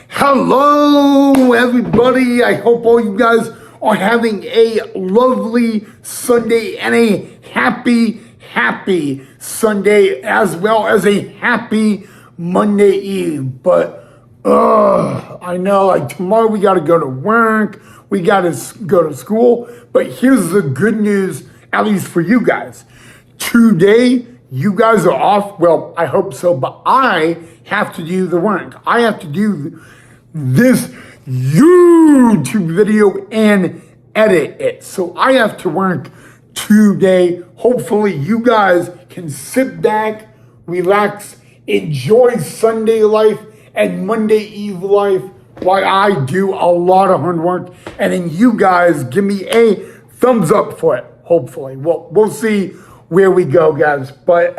Hello, everybody. I hope all you guys are having a lovely Sunday and a happy Sunday, as well as a happy Monday Eve. But I know, like, tomorrow we got to go to work, we got to go to school. But here's the good news, at least for you guys. Today, you guys are off. Well, I hope so, but I have to do the work. I have to do this YouTube video and edit it. So I have to work today. Hopefully you guys can sit back, relax, enjoy Sunday life and Monday Eve life while I do a lot of hard work. And then you guys give me a thumbs up for it, hopefully. We'll see where we go, guys. But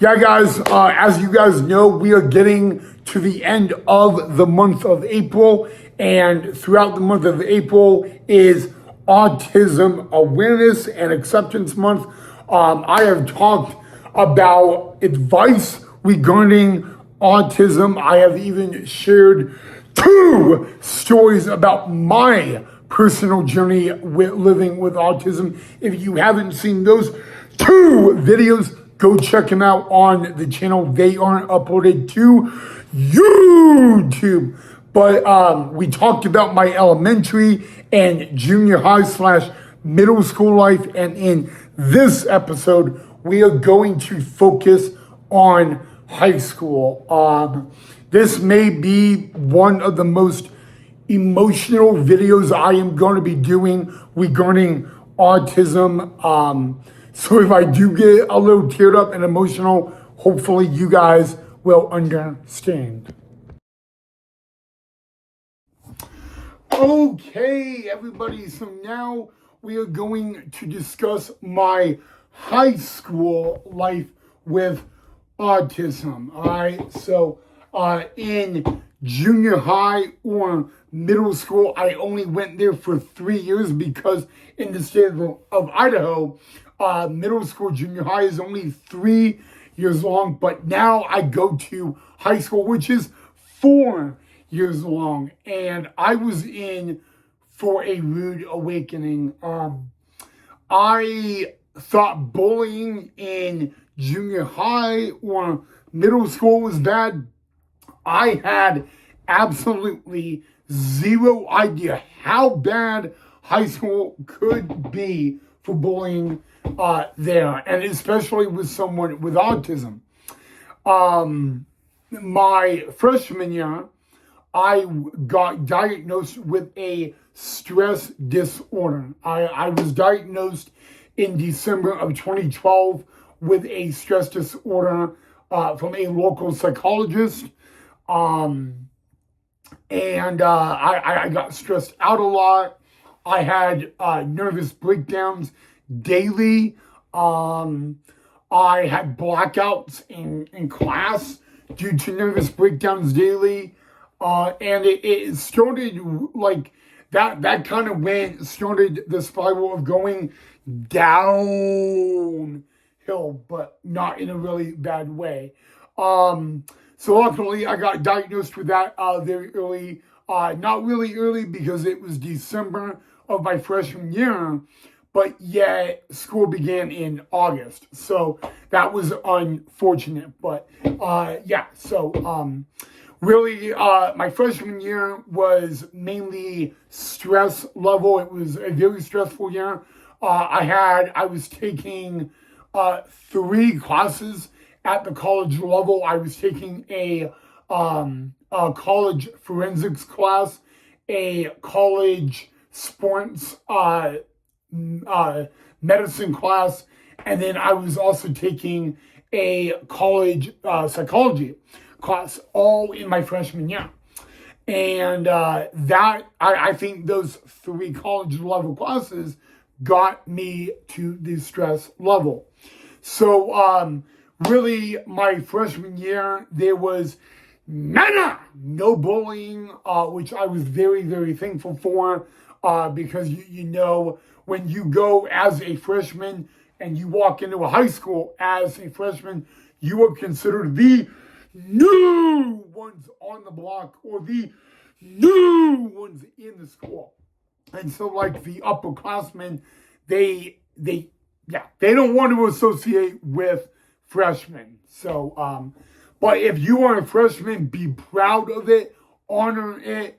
yeah, guys, as you guys know, we are getting to the end of the month of April, and throughout the month of April is Autism Awareness and Acceptance Month. I have talked about advice regarding autism. I have even shared 2 stories about my personal journey with living with autism. If you haven't seen those 2 videos, go check them out on the channel. They aren't uploaded to YouTube. But we talked about my elementary and junior high / middle school life. And in this episode, we are going to focus on high school. This may be one of the most emotional videos I am going to be doing regarding autism. So if I do get a little teared up and emotional, hopefully you guys will understand. Okay, everybody, so now we are going to discuss my high school life with autism. All right, so in junior high or middle school, I only went there for 3 years because in the state of Idaho, middle school, junior high is only 3 years long, but now I go to high school, which is 4 years long, and I was in for a rude awakening. I thought bullying in junior high or middle school was bad. I had absolutely zero idea how bad high school could be for bullying there, and especially with someone with autism. My freshman year, I got diagnosed with a stress disorder. I was diagnosed in December of 2012 with a stress disorder from a local psychologist. And I got stressed out a lot. I had nervous breakdowns daily. I had blackouts in class due to nervous breakdowns daily. And it started like that kind of started the spiral of going downhill, but not in a really bad way. So luckily I got diagnosed with that very early. Not really early because it was December of my freshman year, but yet school began in August. So that was unfortunate. But yeah, so really my freshman year was mainly stress level. It was a very stressful year. I was taking 3 classes at the college level. I was taking a college forensics class, a college sports medicine class, and then I was also taking a college psychology class, all in my freshman year. And I think those 3 college level classes got me to the stress level. So really, my freshman year, there was no bullying, which I was very, very thankful for, because you know, when you go as a freshman and you walk into a high school as a freshman, you are considered the new ones on the block or the new ones in the school. And so like the upperclassmen, they don't want to associate with freshmen. So, but if you are a freshman, be proud of it, honor it,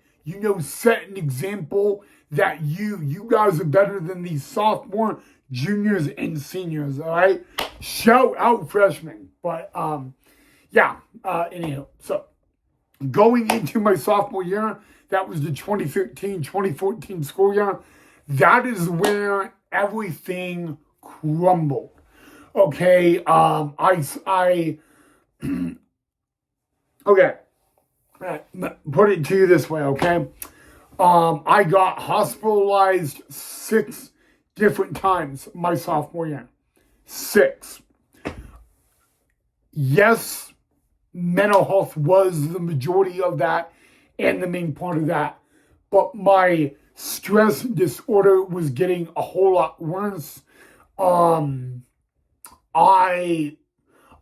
set an example that you guys are better than these sophomore, juniors, and seniors, all right? Shout out freshmen. But, anyhow, so going into my sophomore year, that was the 2013-2014 school year, that is where everything crumbled. Okay, okay, put it to you this way, okay? I got hospitalized 6 different times my sophomore year. 6. Yes, mental health was the majority of that and the main part of that. But my stress disorder was getting a whole lot worse.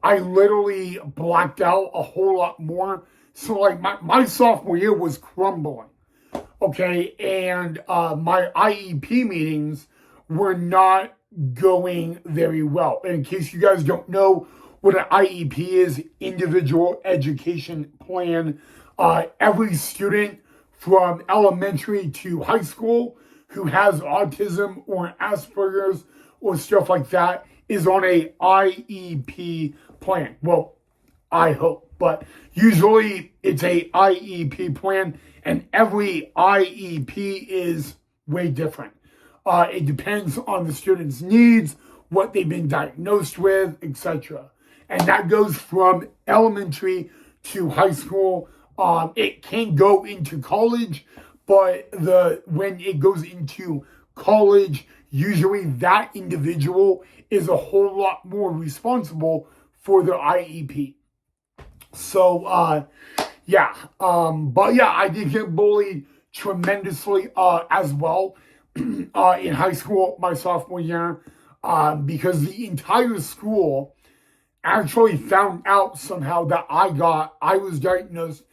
I literally blacked out a whole lot more. So like my sophomore year was crumbling. Okay, and my IEP meetings were not going very well. And in case you guys don't know what an IEP is, individual education plan, every student from elementary to high school who has autism or Asperger's or stuff like that is on a IEP plan. Well, I hope, but usually it's a IEP plan, and every IEP is way different. It depends on the student's needs, what they've been diagnosed with, etc. And that goes from elementary to high school. It can go into college, but when it goes into college, usually that individual is a whole lot more responsible for their IEP. So, I did get bullied tremendously as well in high school my sophomore year because the entire school actually found out somehow that I was diagnosed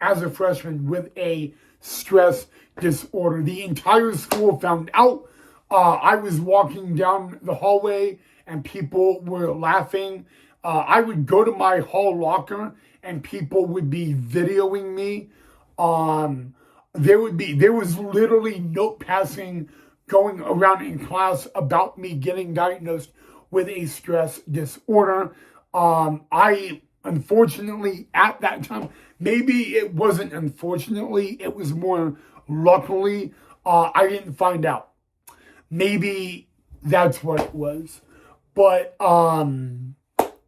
as a freshman with a stress disorder. The entire school found out. I was walking down the hallway and people were laughing. I would go to my hall locker and people would be videoing me. There was literally note passing going around in class about me getting diagnosed with a stress disorder. I unfortunately at that time, maybe it wasn't unfortunately, it was more luckily, I didn't find out. Maybe that's what it was. But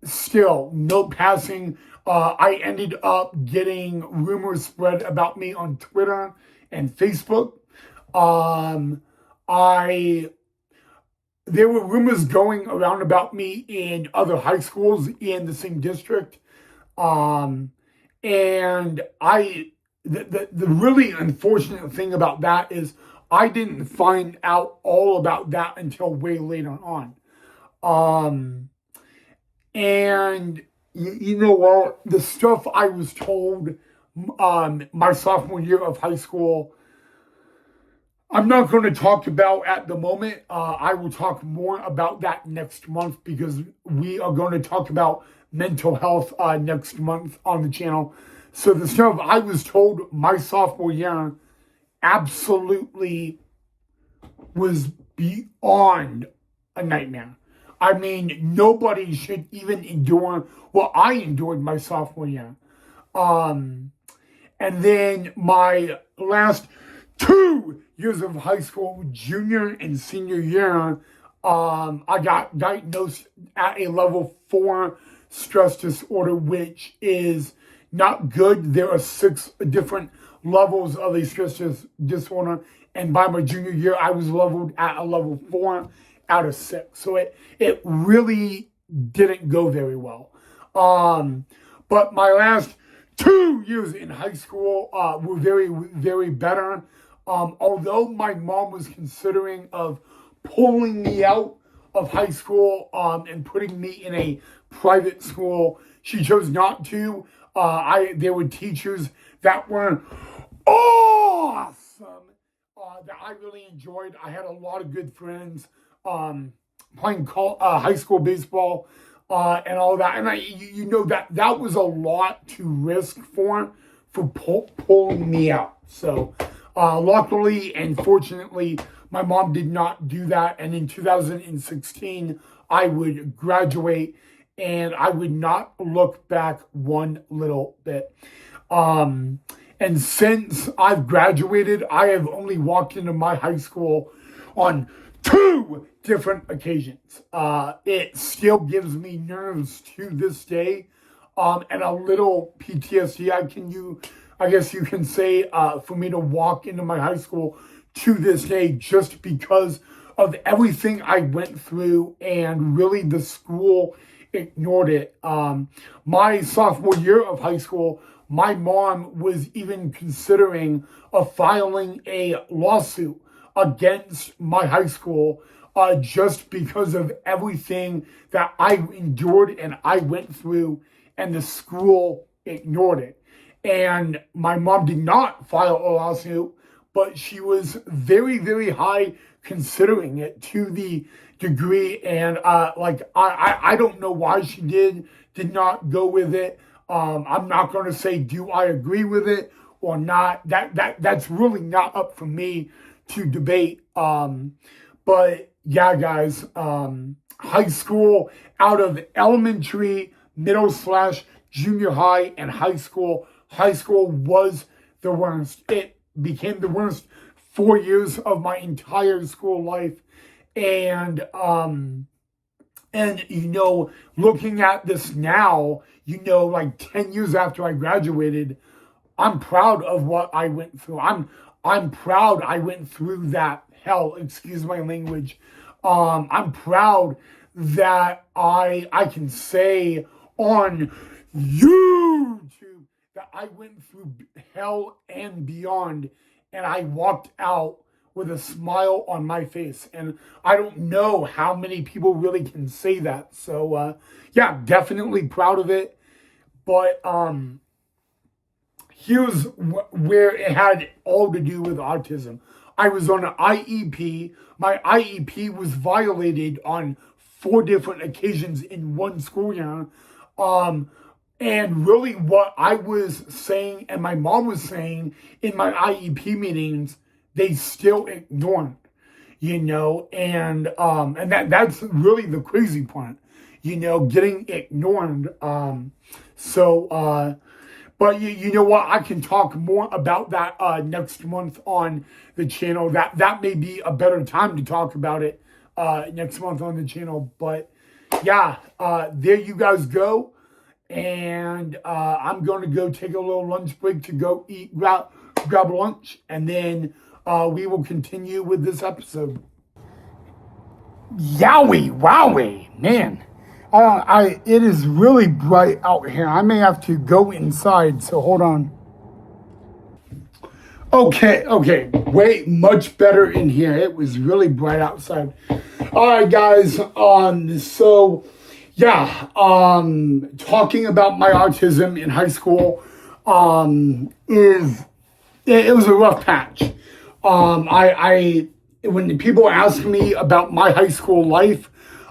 still, note passing. I ended up getting rumors spread about me on Twitter and Facebook. There were rumors going around about me in other high schools in the same district. And the really unfortunate thing about that is I didn't find out all about that until way later on. And you know what? The stuff I was told my sophomore year of high school, I'm not going to talk about at the moment. I will talk more about that next month because we are going to talk about mental health next month on the channel. So the stuff I was told my sophomore year absolutely was beyond a nightmare. I mean, nobody should even endure what I endured my sophomore year. And then my last 2 years of high school, junior and senior year, I got diagnosed at a level 4 stress disorder, which is not good. There are 6 different levels of a stress disorder. And by my junior year, I was leveled at a level 4 out of 6. So it really didn't go very well. But my last 2 years in high school were very, very better. Although my mom was considering of pulling me out of high school and putting me in a private school, she chose not to. There were teachers that were awesome, that I really enjoyed. I had a lot of good friends, playing high school baseball, and all that. And you know, that was a lot to risk for pulling me out. So, luckily and fortunately, my mom did not do that. And in 2016, I would graduate and I would not look back one little bit. And since I've graduated, I have only walked into my high school on 2 different occasions. It still gives me nerves to this day, and a little PTSD. I guess you can say, for me to walk into my high school to this day, just because of everything I went through, and really the school ignored it. My sophomore year of high school, my mom was even considering filing a lawsuit against my high school, just because of everything that I endured and I went through, and the school ignored it. And my mom did not file a lawsuit, but she was very, very high considering it, to the degree. And I don't know why she did not go with it. I'm not going to say, do I agree with it or not? That's really not up for me to debate. But yeah, guys, high school, out of elementary, middle/junior high, and high school was the worst. It became the worst 4 years of my entire school life. And you know, looking at this now, you know, like 10 years after I graduated, I'm proud of what I went through. I'm proud I went through that hell, excuse my language. I'm proud that I can say on YouTube that I went through hell and beyond, and I walked out with a smile on my face. And I don't know how many people really can say that. So, yeah, definitely proud of it. But here's where it had all to do with autism. I was on an IEP. My IEP was violated on 4 different occasions in one school year. And really what I was saying and my mom was saying in my IEP meetings, they still ignored, you know, and that's really the crazy part, you know, getting ignored. But you know what? I can talk more about that next month on the channel. That may be a better time to talk about it next month on the channel. But yeah, there you guys go. And I'm going to go take a little lunch break to go grab lunch, and then we will continue with this episode. Yowie, wowie, man. It is really bright out here. I may have to go inside, so hold on. Okay, way much better in here. It was really bright outside. All right, guys. So yeah, talking about my autism in high school, it was a rough patch. When people ask me about my high school life,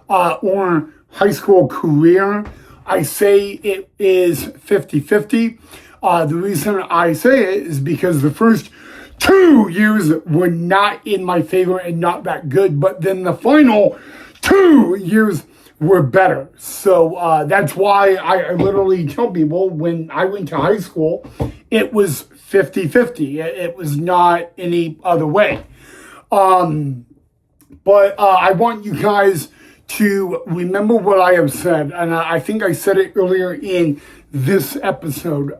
or high school career, I say it is 50-50. The reason I say it is because the first 2 years were not in my favor and not that good, but then the final 2 years were better. So that's why I literally tell people when I went to high school, it was 50-50. It was not any other way. But I want you guys to remember what I have said, and I think I said it earlier in this episode.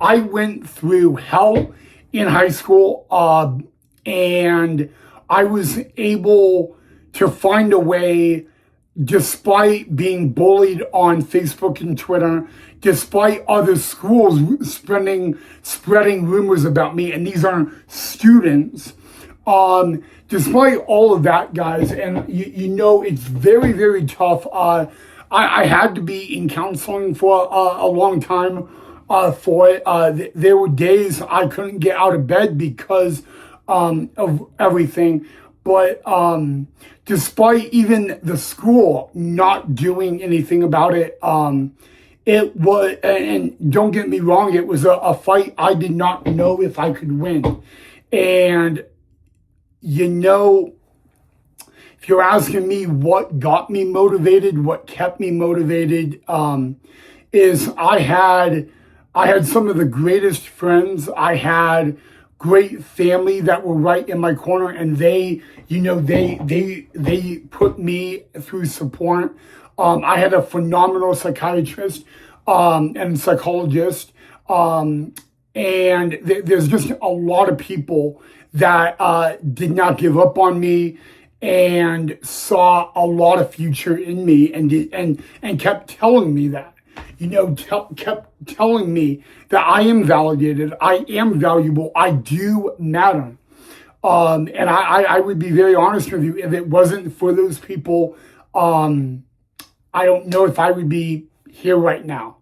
I went through hell in high school, and I was able to find a way, despite being bullied on Facebook and Twitter, despite other schools spreading rumors about me, and these are students. Despite all of that, guys, and you know, it's very, very tough. I had to be in counseling for a long time. for it. There were days I couldn't get out of bed because of everything. But despite even the school not doing anything about it, it was, and don't get me wrong, it was a fight I did not know if I could win. And, you know, if you're asking me what got me motivated, what kept me motivated, is I had some of the greatest friends. I had great family that were right in my corner, and they put me through support. I had a phenomenal psychiatrist and psychologist, and there's just a lot of people that did not give up on me and saw a lot of future in me, and kept telling me that. Kept telling me that I am validated, I am valuable, I do matter. And I would be very honest with you, if it wasn't for those people, I don't know if I would be here right now,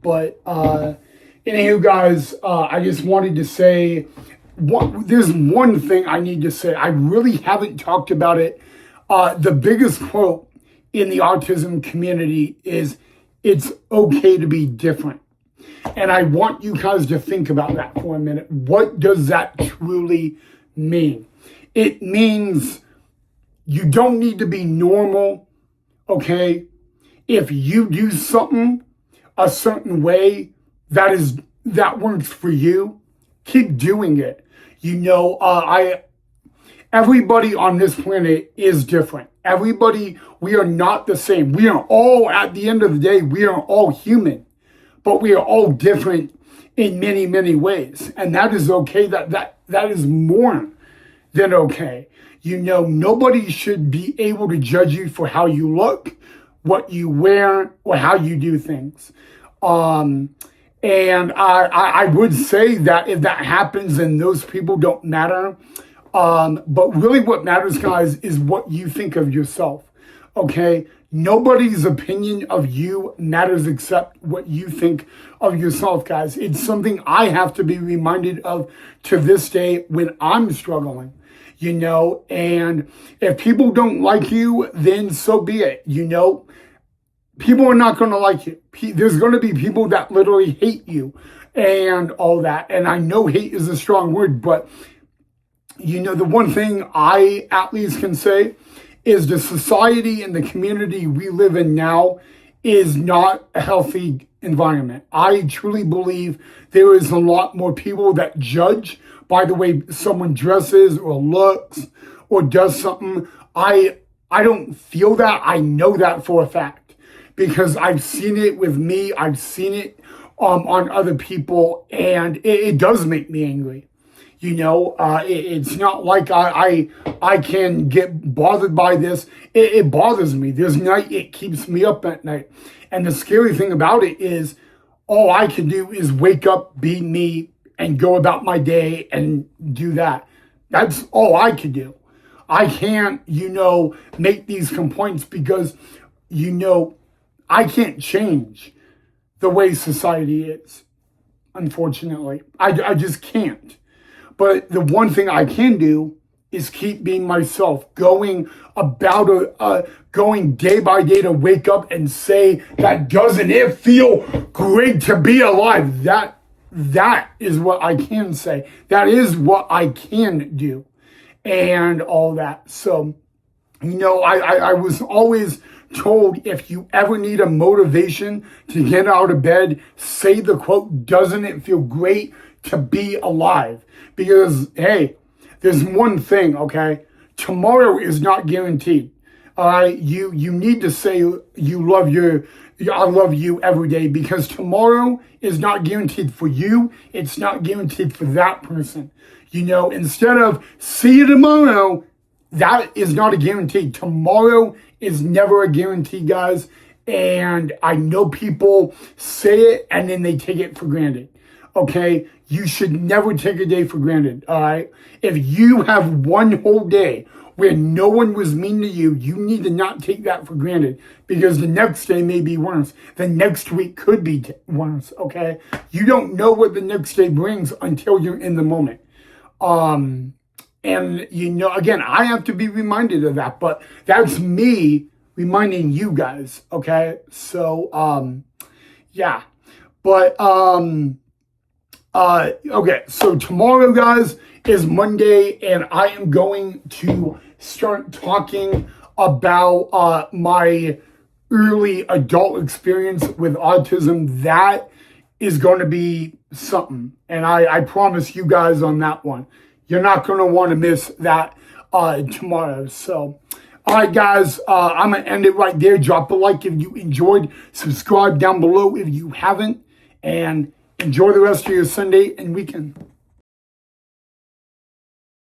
But anywho, guys, I just wanted to say, there's one thing I need to say. I really haven't talked about it. The biggest quote in the autism community is, "It's okay to be different." And I want you guys to think about that for a minute. What does that truly mean? It means you don't need to be normal, okay? If you do something a certain way that works for you, keep doing it. Everybody on this planet is different. We are not the same. We are all, at the end of the day, we are all human, but we are all different in many, many ways. And that is okay. That is more than okay. Nobody should be able to judge you for how you look, what you wear, or how you do things. And I would say that if that happens, then those people don't matter. But really what matters, guys, is what you think of yourself, okay? Nobody's opinion of you matters except what you think of yourself, guys. It's something I have to be reminded of to this day when I'm struggling, and if people don't like you, then so be it, People are not going to like you. There's going to be people that literally hate you and all that. And I know hate is a strong word, but the one thing I at least can say is the society and the community we live in now is not a healthy environment. I truly believe there is a lot more people that judge by the way someone dresses or looks or does something. I don't feel that. I know that for a fact because I've seen it with me. I've seen it on other people, and it does make me angry. It's not like I can get bothered by this. It bothers me. There's night, it keeps me up at night. And the scary thing about it is all I can do is wake up, be me, and go about my day and do that. That's all I can do. I can't, make these complaints because, I can't change the way society is, unfortunately. I just can't. But the one thing I can do is keep being myself, going day by day to wake up and say, that doesn't it feel great to be alive? That is what I can say. That is what I can do and all that. So, I was always told if you ever need a motivation to get out of bed, say the quote, doesn't it feel great to be alive? Because, hey, there's one thing, okay? Tomorrow is not guaranteed. All right, you need to say I love you every day, because tomorrow is not guaranteed for you. It's not guaranteed for that person. Instead of see you tomorrow, that is not a guarantee. Tomorrow is never a guarantee, guys. And I know people say it and then they take it for granted. okay? You should never take a day for granted, all right? If you have one whole day where no one was mean to you, you need to not take that for granted because the next day may be worse. The next week could be worse, okay? You don't know what the next day brings until you're in the moment. And, you know, again, I have to be reminded of that, but that's me reminding you guys, okay? So, yeah. But, okay, so tomorrow, guys, is Monday, and I am going to start talking about my early adult experience with autism. That is going to be something, and I promise you guys on that one. You're not going to want to miss that tomorrow. So, all right, guys, I'm going to end it right there. Drop a like if you enjoyed. Subscribe down below if you haven't. And enjoy the rest of your Sunday and weekend.